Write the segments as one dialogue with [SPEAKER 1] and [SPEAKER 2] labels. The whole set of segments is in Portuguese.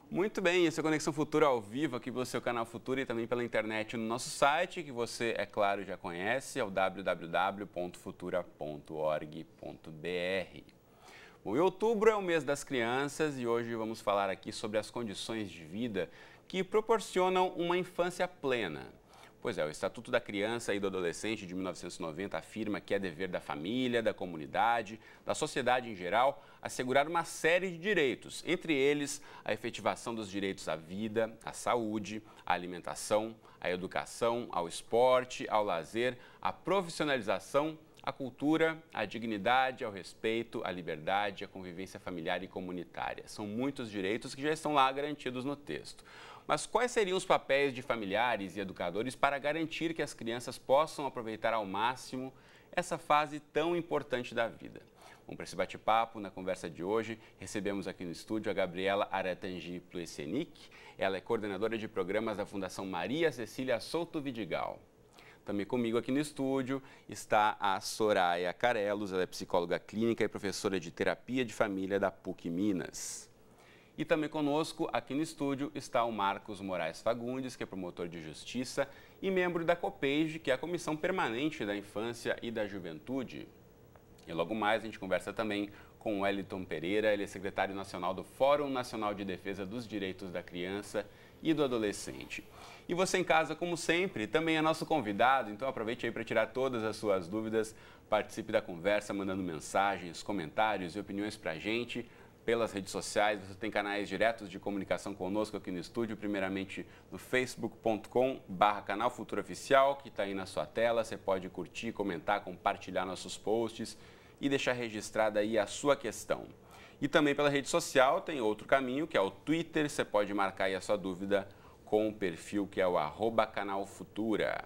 [SPEAKER 1] Muito bem, esse é a Conexão Futura ao vivo aqui pelo seu canal Futura e também pela internet no nosso site, que você, é claro, já conhece, é o www.futura.org.br. Bom, e outubro é o mês das crianças e hoje vamos falar aqui sobre as condições de vida que proporcionam uma infância plena. Pois é, o Estatuto da Criança e do Adolescente de 1990 afirma que é dever da família, da comunidade, da sociedade em geral, assegurar uma série de direitos, entre eles a efetivação dos direitos à vida, à saúde, à alimentação, à educação, ao esporte, ao lazer, à profissionalização, à cultura, à dignidade, ao respeito, à liberdade, à convivência familiar e comunitária. São muitos direitos que já estão lá garantidos no texto. Mas quais seriam os papéis de familiares e educadores para garantir que as crianças possam aproveitar ao máximo essa fase tão importante da vida? Bom, para esse bate-papo, na conversa de hoje, recebemos aqui no estúdio a Gabriela Aratangi Pluesenic. Ela é coordenadora de programas da Fundação Maria Cecília Souto Vidigal. Também comigo aqui no estúdio está a Soraya Carelos, ela é psicóloga clínica e professora de terapia de família da PUC Minas. E também conosco, aqui no estúdio, está o Marcos Moraes Fagundes, que é promotor de justiça e membro da COPEIGE, que é a Comissão Permanente da Infância e da Juventude. E logo mais a gente conversa também com o Wellington Pereira, ele é secretário nacional do Fórum Nacional de Defesa dos Direitos da Criança e do Adolescente. E você em casa, como sempre, também é nosso convidado, então aproveite aí para tirar todas as suas dúvidas, participe da conversa mandando mensagens, comentários e opiniões para a gente. Pelas redes sociais, você tem canais diretos de comunicação conosco aqui no estúdio, primeiramente no facebook.com/canal Futura Oficial, que está aí na sua tela. Você pode curtir, comentar, compartilhar nossos posts e deixar registrada aí a sua questão. E também pela rede social tem outro caminho, que é o Twitter. Você pode marcar aí a sua dúvida com o perfil que é o @canalfutura.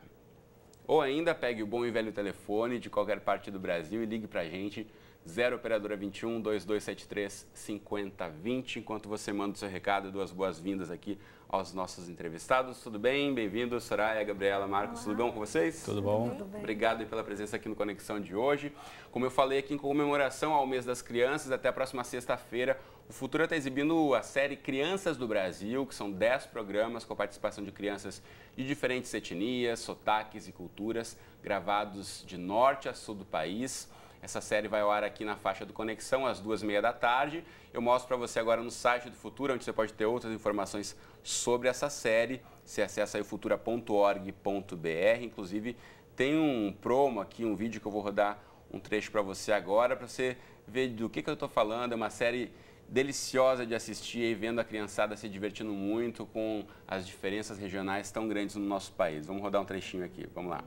[SPEAKER 1] Ou ainda pegue o bom e velho telefone de qualquer parte do Brasil e ligue para a gente, 0 operadora 21 2273 5020, enquanto você manda o seu recado e duas boas-vindas aqui aos nossos entrevistados. Tudo bem? Bem-vindos, Soraya, Gabriela, Marcos, tudo bom com vocês?
[SPEAKER 2] Tudo bom?
[SPEAKER 3] Tudo bem.
[SPEAKER 1] Obrigado pela presença aqui no Conexão de hoje. Como eu falei aqui, em comemoração ao mês das crianças, até a próxima sexta-feira, o Futura está exibindo a série Crianças do Brasil, que são 10 programas com a participação de crianças de diferentes etnias, sotaques e culturas, gravados de norte a sul do país. Essa série vai ao ar aqui na faixa do Conexão, às 2h30 da tarde. Eu mostro para você agora no site do Futura, onde você pode ter outras informações sobre essa série. Você acessa aí futura.org.br. Inclusive, tem um promo aqui, um vídeo que eu vou rodar um trecho para você agora, para você ver do que eu estou falando. É uma série deliciosa de assistir e vendo a criançada se divertindo muito com as diferenças regionais tão grandes no nosso país. Vamos rodar um trechinho aqui, vamos lá.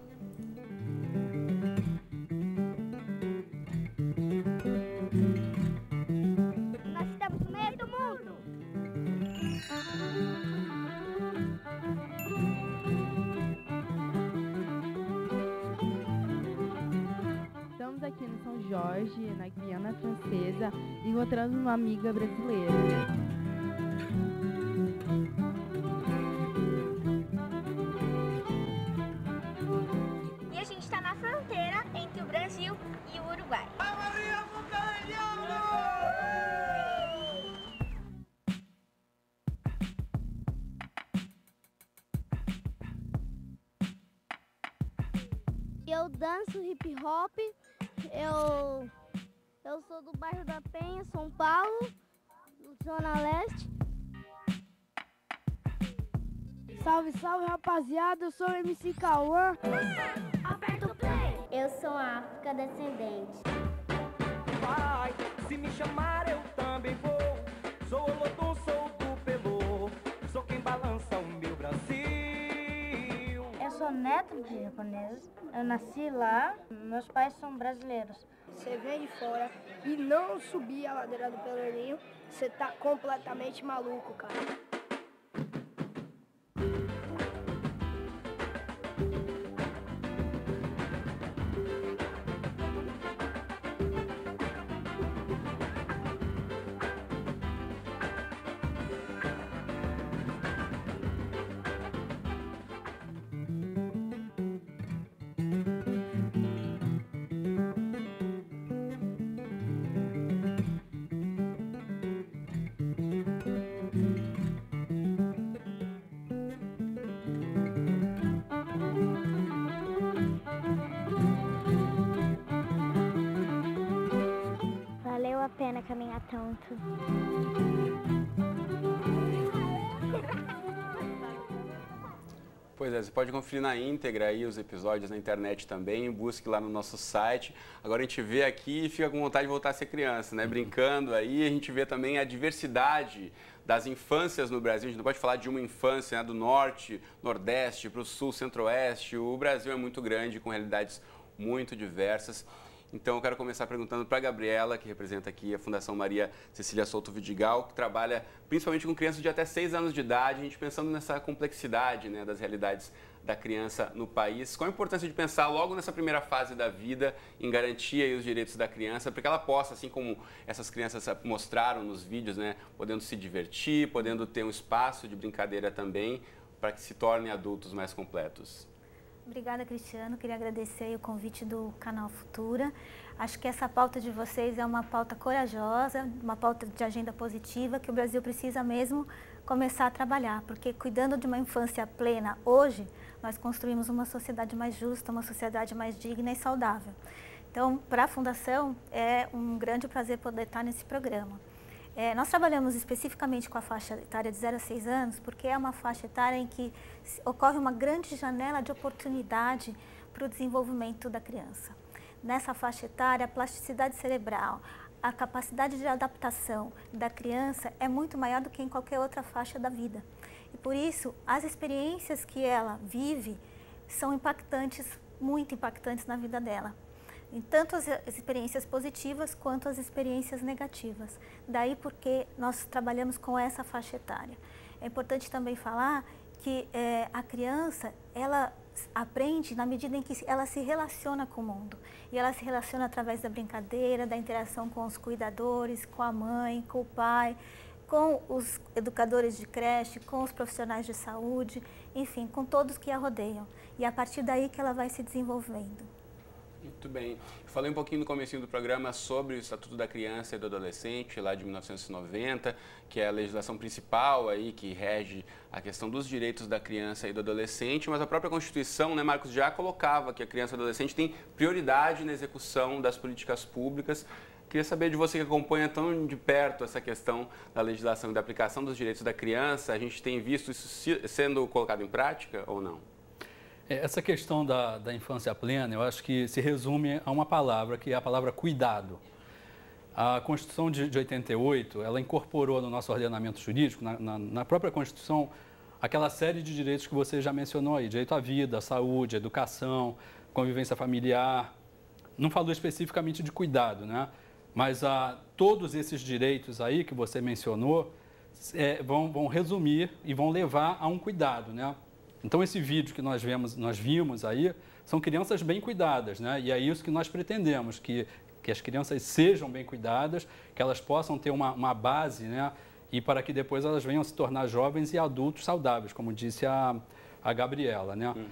[SPEAKER 3] Estamos aqui no São Jorge, na Guiana Francesa, encontrando uma amiga brasileira.
[SPEAKER 4] E a gente está na fronteira entre o Brasil e o Uruguai.
[SPEAKER 5] Eu danço hip hop, eu sou do bairro da Penha, São Paulo, Zona Leste. Salve, salve rapaziada, eu sou o MC Cauã.
[SPEAKER 4] Aperta o play. Eu sou a África descendente.
[SPEAKER 6] Vai, se me chamar eu também vou. Sou o Lodum, sou do Pelô. Sou quem balança o meu Brasil.
[SPEAKER 5] Eu sou neto de japonês, eu nasci lá, meus pais são brasileiros.
[SPEAKER 7] Você vem de fora e não subir a ladeira do Pelourinho, você tá completamente maluco, cara.
[SPEAKER 4] valeu a pena caminhar tanto.
[SPEAKER 1] Pois é, você pode conferir na íntegra aí os episódios na internet também, busque lá no nosso site. Agora a gente vê aqui e fica com vontade de voltar a ser criança, né? Brincando aí, a gente vê também a diversidade das infâncias no Brasil. A gente não pode falar de uma infância, né, do norte, nordeste, para o sul, centro-oeste. O Brasil é muito grande, com realidades muito diversas. Então eu quero começar perguntando para a Gabriela, que representa aqui a Fundação Maria Cecília Souto Vidigal, que trabalha principalmente com crianças de até 6 anos de idade, a gente pensando nessa complexidade, né, das realidades da criança no país. Qual a importância de pensar logo nessa primeira fase da vida em garantir aí os direitos da criança, para que ela possa, assim como essas crianças mostraram nos vídeos, né, podendo se divertir, podendo ter um espaço de brincadeira também, para que se tornem adultos mais completos?
[SPEAKER 2] Obrigada, Cristiano. Queria agradecer o convite do Canal Futura. Acho que essa pauta de vocês é uma pauta corajosa, uma pauta de agenda positiva que o Brasil precisa mesmo começar a trabalhar, porque cuidando de uma infância plena hoje, nós construímos uma sociedade mais justa, uma sociedade mais digna e saudável. Então, para a Fundação, é um grande prazer poder estar nesse programa. Nós trabalhamos especificamente com a faixa etária de 0 a 6 anos, porque é uma faixa etária em que ocorre uma grande janela de oportunidade para o desenvolvimento da criança. Nessa faixa etária, a plasticidade cerebral, a capacidade de adaptação da criança é muito maior do que em qualquer outra faixa da vida. E por isso, as experiências que ela vive são impactantes, muito impactantes na vida dela. Em tanto as experiências positivas quanto as experiências negativas. Daí porque nós trabalhamos com essa faixa etária. É importante também falar que a criança, ela aprende na medida em que ela se relaciona com o mundo. E ela se relaciona através da brincadeira, da interação com os cuidadores, com a mãe, com o pai, com os educadores de creche, com os profissionais de saúde, enfim, com todos que a rodeiam. E é a partir daí que ela vai se desenvolvendo.
[SPEAKER 1] Muito bem. Falei um pouquinho no comecinho do programa sobre o Estatuto da Criança e do Adolescente, lá de 1990, que é a legislação principal aí que rege a questão dos direitos da criança e do adolescente, mas a própria Constituição, né, Marcos, já colocava que a criança e o adolescente tem prioridade na execução das políticas públicas. Queria saber de você que acompanha tão de perto essa questão da legislação e da aplicação dos direitos da criança. A gente tem visto isso sendo colocado em prática ou não?
[SPEAKER 8] Essa questão da infância plena, eu acho que se resume a uma palavra, que é a palavra cuidado. A Constituição de 88, ela incorporou no nosso ordenamento jurídico, na própria Constituição, aquela série de direitos que você já mencionou aí, direito à vida, à saúde, à educação, convivência familiar. Não falou especificamente de cuidado, né? Mas todos esses direitos aí que você mencionou vão resumir e vão levar a um cuidado, né? Então, esse vídeo que nós vimos aí, são crianças bem cuidadas, né? E é isso que nós pretendemos, que as crianças sejam bem cuidadas, que elas possam ter uma base, né? E para que depois elas venham se tornar jovens e adultos saudáveis, como disse a Gabriela, né? Uhum.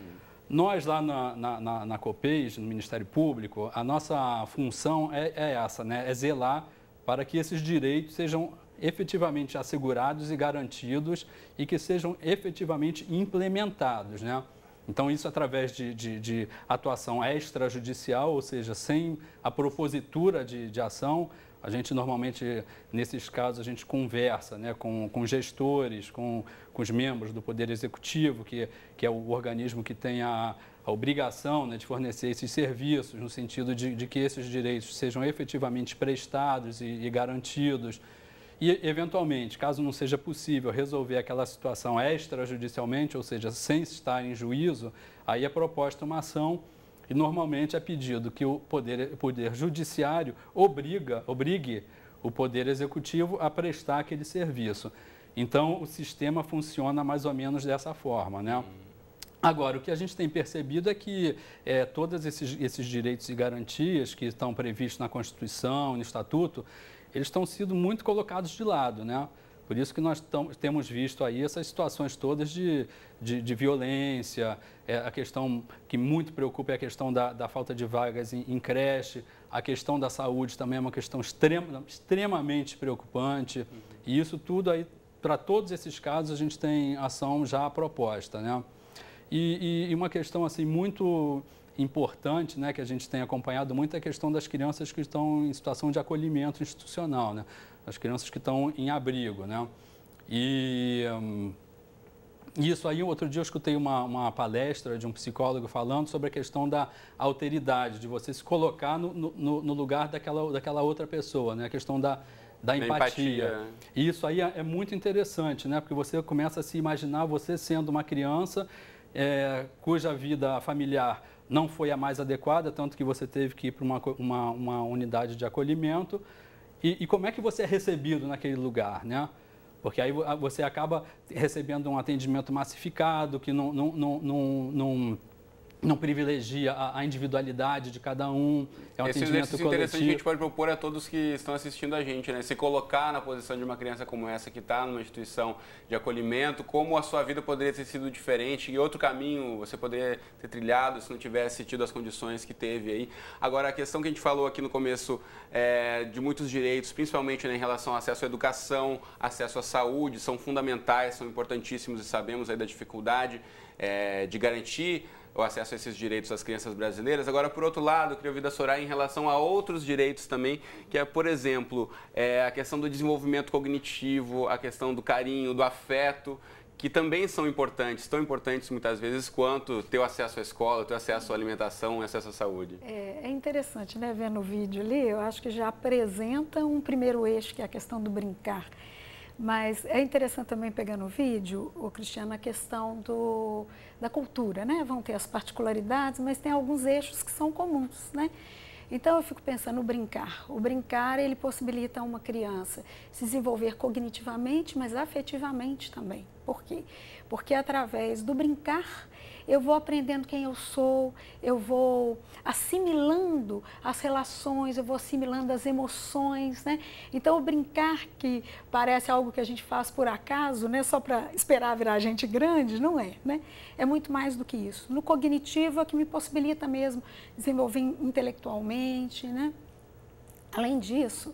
[SPEAKER 8] Nós lá na COPEIS, no Ministério Público, a nossa função é essa, né? É zelar para que esses direitos sejam efetivamente assegurados e garantidos e que sejam efetivamente implementados, né? Então, isso através de atuação extrajudicial, ou seja, sem a propositura de ação. A gente normalmente, nesses casos, a gente conversa, né, com gestores, com os membros do Poder Executivo, que é o organismo que tem a obrigação, né, de fornecer esses serviços, no sentido de que esses direitos sejam efetivamente prestados e garantidos. E, eventualmente, caso não seja possível resolver aquela situação extrajudicialmente, ou seja, sem estar em juízo, aí é proposta uma ação e, normalmente, é pedido que o Poder Judiciário obrigue o Poder Executivo a prestar aquele serviço. Então, o sistema funciona mais ou menos dessa forma, né? Agora, o que a gente tem percebido é que todos esses direitos e garantias que estão previstos na Constituição, no Estatuto, eles estão sendo muito colocados de lado, né? Por isso que nós temos visto aí essas situações todas de violência, a questão que muito preocupa é a questão da falta de vagas em creche, a questão da saúde também é uma questão extremamente preocupante, e isso tudo aí, para todos esses casos, a gente tem ação já proposta, né? E uma questão assim muito importante, né, que a gente tem acompanhado muito é a questão das crianças que estão em situação de acolhimento institucional, né? As crianças que estão em abrigo, né? E isso aí, outro dia eu escutei uma palestra de um psicólogo falando sobre a questão da alteridade, de você se colocar no lugar daquela outra pessoa, né? A questão da empatia. E isso aí é muito interessante, né? Porque você começa a se imaginar você sendo uma criança cuja vida familiar não foi a mais adequada, tanto que você teve que ir para uma unidade de acolhimento. E como é que você é recebido naquele lugar, né? Porque aí você acaba recebendo um atendimento massificado, que não privilegia a individualidade de cada um, é um atendimento coletivo.
[SPEAKER 1] Interessante que a gente pode propor a todos que estão assistindo a gente, né? Se colocar na posição de uma criança como essa que está numa instituição de acolhimento, como a sua vida poderia ter sido diferente e outro caminho você poderia ter trilhado se não tivesse tido as condições que teve aí. Agora, a questão que a gente falou aqui no começo de muitos direitos, principalmente, né, em relação ao acesso à educação, acesso à saúde, são fundamentais, são importantíssimos e sabemos aí da dificuldade de garantir o acesso a esses direitos às crianças brasileiras. Agora, por outro lado, eu queria ouvir da Soraya em relação a outros direitos também, que é, por exemplo, a questão do desenvolvimento cognitivo, a questão do carinho, do afeto, que também são importantes, tão importantes muitas vezes quanto ter o acesso à escola, ter o acesso à alimentação, acesso à saúde.
[SPEAKER 9] É interessante, né, vendo o vídeo ali, eu acho que já apresenta um primeiro eixo, que é a questão do brincar. Mas é interessante também pegar no vídeo, Cristiano, a questão da cultura, né? Vão ter as particularidades, mas tem alguns eixos que são comuns, né? Então eu fico pensando no brincar. O brincar, ele possibilita a uma criança se desenvolver cognitivamente, mas afetivamente também. Por quê? Porque através do brincar eu vou aprendendo quem eu sou, eu vou assimilando as relações, eu vou assimilando as emoções, né? Então, o brincar, que parece algo que a gente faz por acaso, né? Só para esperar virar gente grande, não é, né? É muito mais do que isso. No cognitivo é que me possibilita mesmo desenvolver intelectualmente, né? Além disso,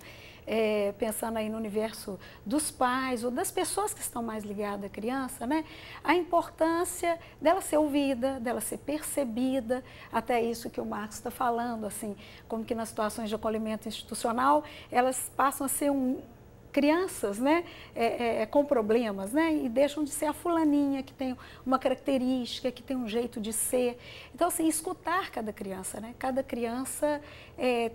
[SPEAKER 9] pensando aí no universo dos pais ou das pessoas que estão mais ligadas à criança, né? A importância dela ser ouvida, dela ser percebida, até isso que o Marcos está falando, assim, como que nas situações de acolhimento institucional, elas passam a ser crianças, né, com problemas, né, e deixam de ser a fulaninha que tem uma característica, que tem um jeito de ser. Então, assim, escutar cada criança, né, cada criança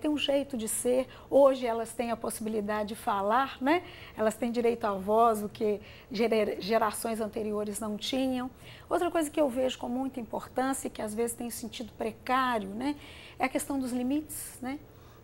[SPEAKER 9] tem um jeito de ser. Hoje elas têm a possibilidade de falar, né, elas têm direito à voz, o que gerações anteriores não tinham. Outra coisa que eu vejo com muita importância e que às vezes tem um sentido precário, né, é a questão dos limites, né.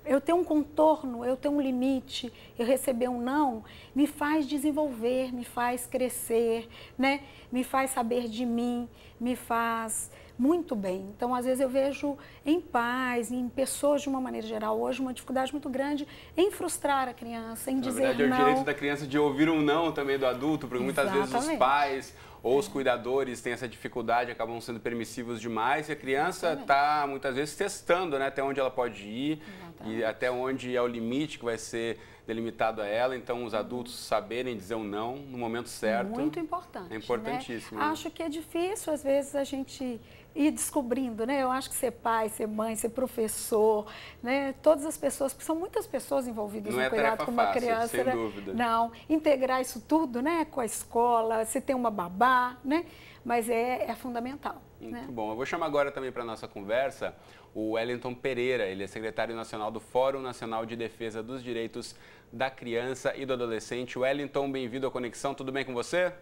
[SPEAKER 9] Eu tenho um contorno, eu tenho um limite, eu receber um não, me faz desenvolver, me faz crescer, né? Me faz saber de mim, me faz muito bem. Então, às vezes eu vejo em pais, em pessoas de uma maneira geral, hoje uma dificuldade muito grande em frustrar a criança, em dizer não.
[SPEAKER 1] Na verdade, é o direito da criança de ouvir um não também do adulto, porque muitas vezes os pais ou os cuidadores têm essa dificuldade, acabam sendo permissivos demais, e a criança está muitas vezes testando, né, até onde ela pode ir. E até onde é o limite que vai ser delimitado a ela. Então, os adultos saberem dizer um não no momento certo.
[SPEAKER 9] Muito importante.
[SPEAKER 1] É importantíssimo.
[SPEAKER 9] Né? Acho que é difícil, às vezes, a gente ir descobrindo, né? Eu acho que ser pai, ser mãe, ser professor, né? Todas as pessoas, porque são muitas pessoas envolvidas no cuidado com uma criança.
[SPEAKER 1] Sem dúvida.
[SPEAKER 9] Não, integrar isso tudo, né? Com a escola, você tem uma babá, né? Mas é fundamental.
[SPEAKER 1] Muito bom. Eu vou chamar agora também para a nossa conversa o Wellington Pereira. Ele é secretário nacional do Fórum Nacional de Defesa dos Direitos da Criança e do Adolescente. Wellington, bem-vindo à Conexão. Tudo bem com você?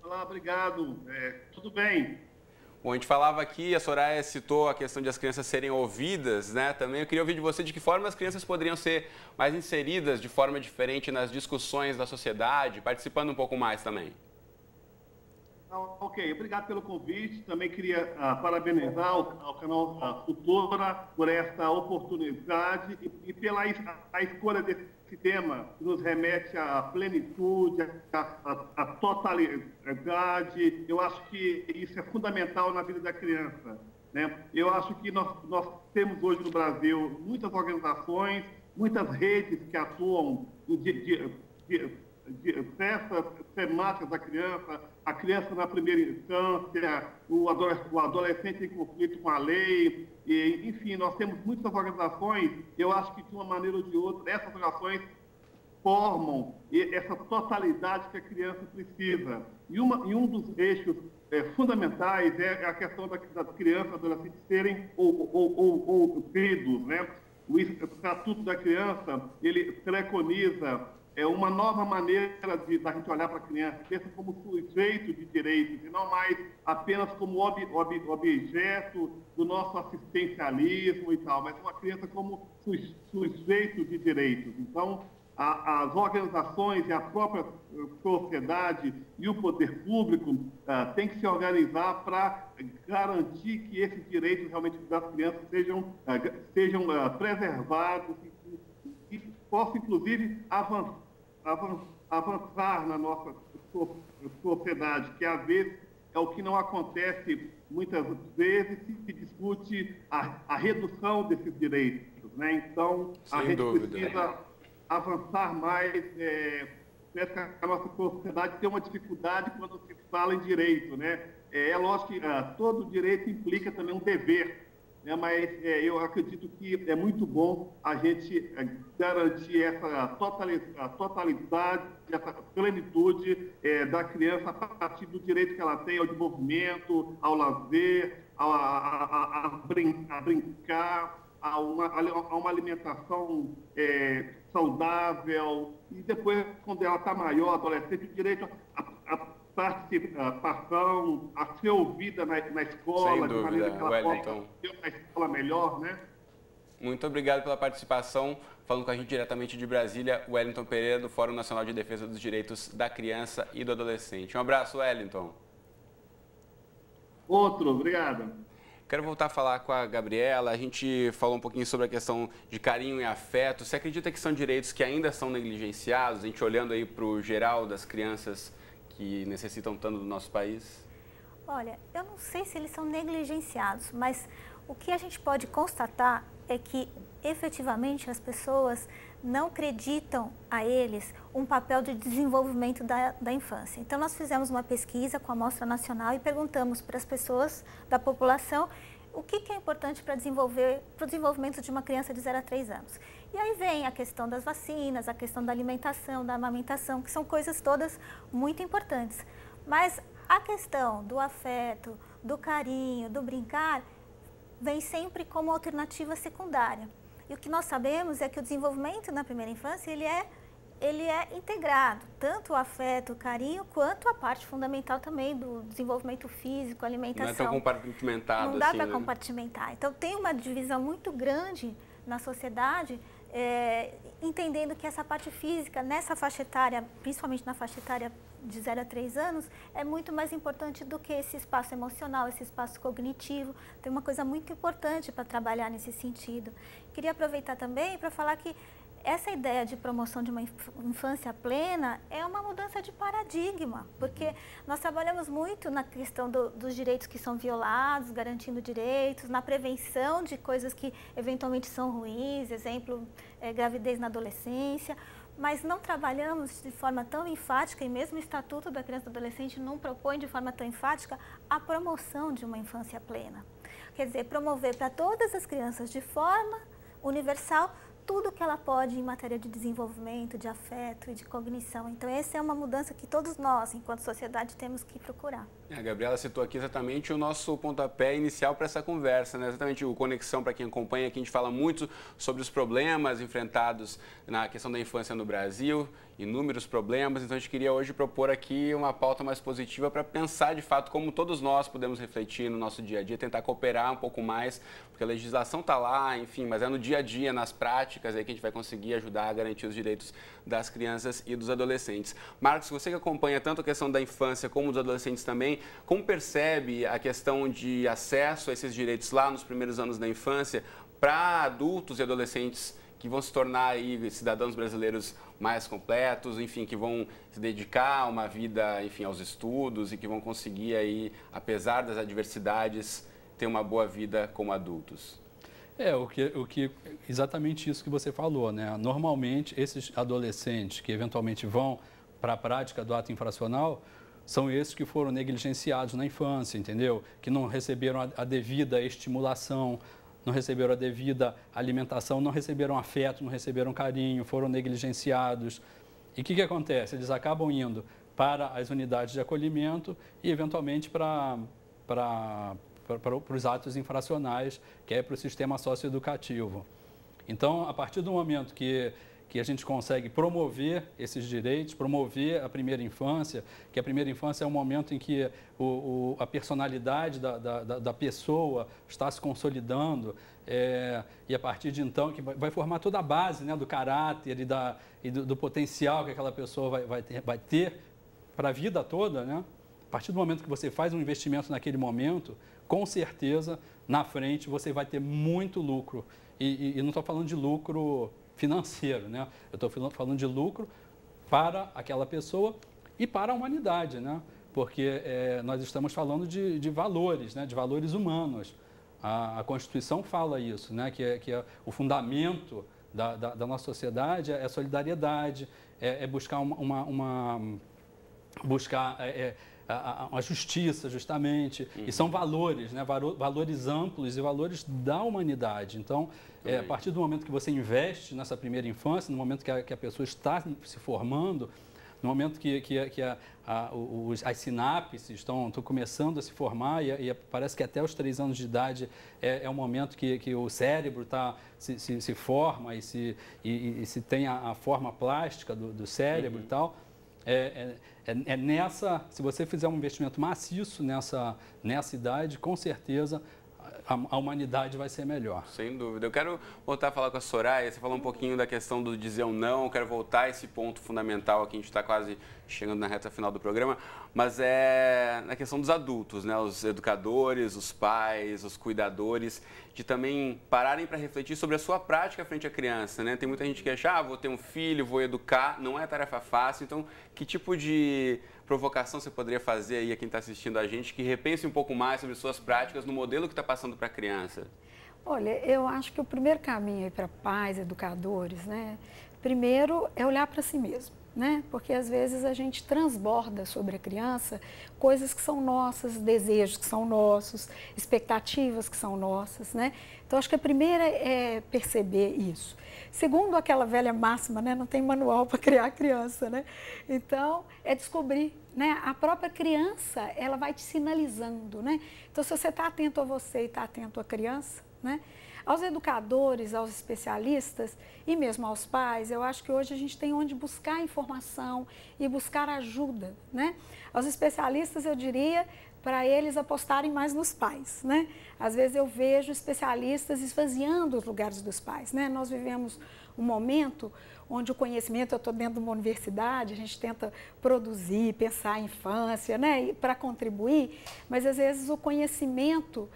[SPEAKER 10] Olá, obrigado. Tudo bem.
[SPEAKER 1] Bom, a gente falava aqui, a Soraya citou a questão de as crianças serem ouvidas, né? Também eu queria ouvir de você de que forma as crianças poderiam ser mais inseridas de forma diferente nas discussões da sociedade, participando um pouco mais também.
[SPEAKER 10] Ok, obrigado pelo convite. Também queria parabenizar ao canal Futura por essa oportunidade e pela a escolha desse tema, que nos remete à plenitude, à totalidade. Eu acho que isso é fundamental na vida da criança, né? Eu acho que nós temos hoje no Brasil muitas organizações, muitas redes que atuam diversas temáticas da criança, a criança na primeira infância, o adolescente em conflito com a lei, e, enfim, nós temos muitas organizações, eu acho que de uma maneira ou de outra, essas organizações formam essa totalidade que a criança precisa. E um dos eixos fundamentais é a questão das crianças e adolescentes serem ouvidos, né? O Estatuto da Criança, ele preconiza uma nova maneira da gente olhar para a criança, pensa como sujeito de direitos e não mais apenas como objeto do nosso assistencialismo e tal, mas uma criança como sujeito de direitos. Então, as organizações e a própria sociedade e o poder público têm que se organizar para garantir que esses direitos realmente das crianças sejam preservados e possam, inclusive, avançar na nossa sociedade, que às vezes é o que não acontece muitas vezes, se discute a redução desses direitos, né? Então, a gente precisa avançar mais, a nossa sociedade tem uma dificuldade quando se fala em direito, né? É lógico que todo direito implica também um dever, né? Mas eu acredito que é muito bom a gente garantir essa totalidade, essa plenitude da criança a partir do direito que ela tem ao desenvolvimento, ao lazer, a brincar, a uma alimentação saudável, e depois, quando ela está maior, adolescente, o direito à participação, a ser ouvida na escola,
[SPEAKER 1] de maneira que ela possa ter uma escola melhor, né? Muito obrigado pela participação. Falando com a gente diretamente de Brasília, Wellington Pereira, do Fórum Nacional de Defesa dos Direitos da Criança e do Adolescente. Um abraço, Wellington.
[SPEAKER 10] Outro, obrigado.
[SPEAKER 1] Quero voltar a falar com a Gabriela. A gente falou um pouquinho sobre a questão de carinho e afeto. Você acredita que são direitos que ainda são negligenciados? A gente olhando aí para o geral das crianças que necessitam tanto do nosso país?
[SPEAKER 2] Olha, eu não sei se eles são negligenciados, mas o que a gente pode constatar é que, efetivamente, as pessoas não acreditam a eles um papel de desenvolvimento da infância. Então, nós fizemos uma pesquisa com a Amostra Nacional e perguntamos para as pessoas da população o que é importante para o desenvolvimento de uma criança de 0 a 3 anos. E aí vem a questão das vacinas, a questão da alimentação, da amamentação, que são coisas todas muito importantes. Mas a questão do afeto, do carinho, do brincar, vem sempre como alternativa secundária. E o que nós sabemos é que o desenvolvimento na primeira infância, ele é integrado, tanto o afeto, o carinho, quanto a parte fundamental também do desenvolvimento físico, alimentação.
[SPEAKER 1] Não é tão compartimentado.
[SPEAKER 2] Não dá para compartimentar. Então, tem uma divisão muito grande na sociedade, entendendo que essa parte física, nessa faixa etária, principalmente na faixa etária de 0 a 3 anos, é muito mais importante do que esse espaço emocional, esse espaço cognitivo. Tem uma coisa muito importante para trabalhar nesse sentido. Queria aproveitar também para falar que essa ideia de promoção de uma infância plena é uma mudança de paradigma, porque nós trabalhamos muito na questão dos direitos que são violados, garantindo direitos, na prevenção de coisas que eventualmente são ruins, exemplo, gravidez na adolescência, mas não trabalhamos de forma tão enfática, e mesmo o Estatuto da Criança e do Adolescente não propõe de forma tão enfática a promoção de uma infância plena. Quer dizer, promover para todas as crianças de forma universal tudo que ela pode em matéria de desenvolvimento, de afeto e de cognição. Então, essa é uma mudança que todos nós, enquanto sociedade, temos que procurar.
[SPEAKER 1] A Gabriela citou aqui exatamente o nosso pontapé inicial para essa conversa, né? Exatamente o Conexão, para quem acompanha, aqui a gente fala muito sobre os problemas enfrentados na questão da infância no Brasil, inúmeros problemas, então a gente queria hoje propor aqui uma pauta mais positiva para pensar de fato como todos nós podemos refletir no nosso dia a dia, tentar cooperar um pouco mais, porque a legislação está lá, enfim, mas é no dia a dia, nas práticas, aí que a gente vai conseguir ajudar a garantir os direitos das crianças e dos adolescentes. Marcos, você que acompanha tanto a questão da infância como dos adolescentes também, como percebe a questão de acesso a esses direitos lá nos primeiros anos da infância para adultos e adolescentes que vão se tornar aí cidadãos brasileiros mais completos, enfim, que vão se dedicar a uma vida, enfim, aos estudos e que vão conseguir aí, apesar das adversidades, ter uma boa vida como adultos? Exatamente isso que você falou, né? Normalmente, esses adolescentes que eventualmente vão
[SPEAKER 8] a prática do ato infracional são esses que foram negligenciados na infância, entendeu? Que não receberam a devida estimulação, não receberam a devida alimentação, não receberam afeto, não receberam carinho, foram negligenciados. E o que acontece? Eles acabam indo para as unidades de acolhimento e, eventualmente, para os atos infracionais, que é para o sistema socioeducativo. Então, a partir do momento que a gente consegue promover esses direitos, promover a primeira infância, que a primeira infância é um momento em que a personalidade da pessoa está se consolidando, e a partir de então que vai formar toda a base, né, do caráter e do potencial que aquela pessoa vai ter para a vida toda, né? A partir do momento que você faz um investimento naquele momento, com certeza, na frente, você vai ter muito lucro. E não estou falando de lucro financeiro, né? Eu estou falando de lucro para aquela pessoa e para a humanidade, né? Porque nós estamos falando de valores, né? De valores humanos. A Constituição fala isso, né? Que o fundamento da nossa sociedade é a solidariedade, é buscar a justiça, justamente, e são valores, né? Valores amplos e valores da humanidade. Então, a partir do momento que você investe nessa primeira infância, no momento que a pessoa está se formando, no momento que as sinapses estão começando a se formar, e parece que até os 3 anos de idade é o momento que o cérebro se forma e se tem a forma plástica do cérebro e tal. Se você fizer um investimento maciço nessa idade, com certeza a humanidade vai ser melhor.
[SPEAKER 1] Sem dúvida. Eu quero voltar a falar com a Soraya. Você falou um pouquinho da questão do dizer ou não. Eu quero voltar a esse ponto fundamental aqui. A gente está quase chegando na reta final do programa. Mas é na questão dos adultos, né? Os educadores, os pais, os cuidadores, de também pararem para refletir sobre a sua prática frente à criança, né? Tem muita gente que acha, vou ter um filho, vou educar. Não é tarefa fácil. Então, que tipo de provocação você poderia fazer aí a quem está assistindo a gente, que repense um pouco mais sobre suas práticas no modelo que está passando para a criança?
[SPEAKER 9] Olha, eu acho que o primeiro caminho para pais, educadores, né? Primeiro é olhar para si mesmo, né? Porque às vezes a gente transborda sobre a criança coisas que são nossas, desejos que são nossos, expectativas que são nossas, né? Então acho que a primeira é perceber isso. Segundo aquela velha máxima, né? Não tem manual para criar criança, né? Então é descobrir, né? A própria criança, ela vai te sinalizando, né? Então se você está atento a você e está atento à criança, né? Aos educadores, aos especialistas e mesmo aos pais, eu acho que hoje a gente tem onde buscar informação e buscar ajuda, né? Aos especialistas, eu diria, para eles apostarem mais nos pais, né? Às vezes eu vejo especialistas esvaziando os lugares dos pais, né? Nós vivemos um momento onde o conhecimento, eu estou dentro de uma universidade, a gente tenta produzir, pensar a infância, né? Para contribuir, mas às vezes o conhecimento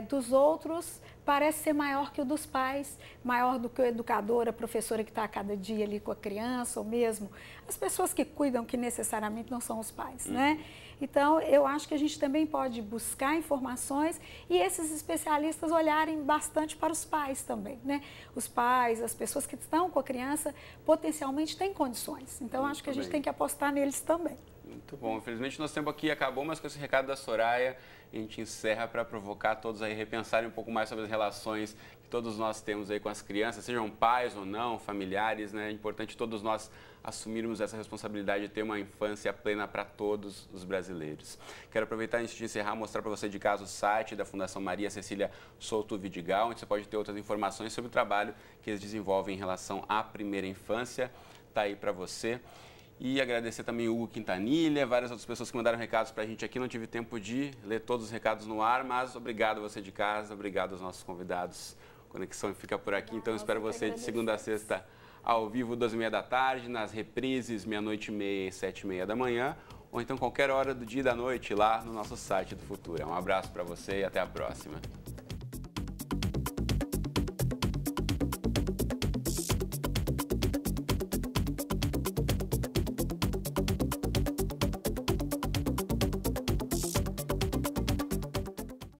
[SPEAKER 9] dos outros parece ser maior que o dos pais, maior do que o educador, a professora que está a cada dia ali com a criança, ou mesmo as pessoas que cuidam, que necessariamente não são os pais, né? Então, eu acho que a gente também pode buscar informações e esses especialistas olharem bastante para os pais também, né? Os pais, as pessoas que estão com a criança, potencialmente têm condições. Então, acho que a gente tem que apostar neles também.
[SPEAKER 1] Muito bom. Infelizmente, nosso tempo aqui acabou, mas com esse recado da Soraya, a gente encerra para provocar todos a repensarem um pouco mais sobre as relações que todos nós temos aí com as crianças, sejam pais ou não, familiares, né? É importante todos nós assumirmos essa responsabilidade de ter uma infância plena para todos os brasileiros. Quero aproveitar, antes de encerrar, mostrar para você de casa o site da Fundação Maria Cecília Souto Vidigal, onde você pode ter outras informações sobre o trabalho que eles desenvolvem em relação à primeira infância. Está aí para você. E agradecer também o Hugo Quintanilha, várias outras pessoas que mandaram recados para a gente aqui. Não tive tempo de ler todos os recados no ar, mas obrigado a você de casa, obrigado aos nossos convidados. Conexão fica por aqui, então espero você de segunda a sexta ao vivo, 12h30 da tarde, nas reprises, 00:30 e 7h30 da manhã, ou então qualquer hora do dia e da noite lá no nosso site do Futura. Um abraço para você e até a próxima.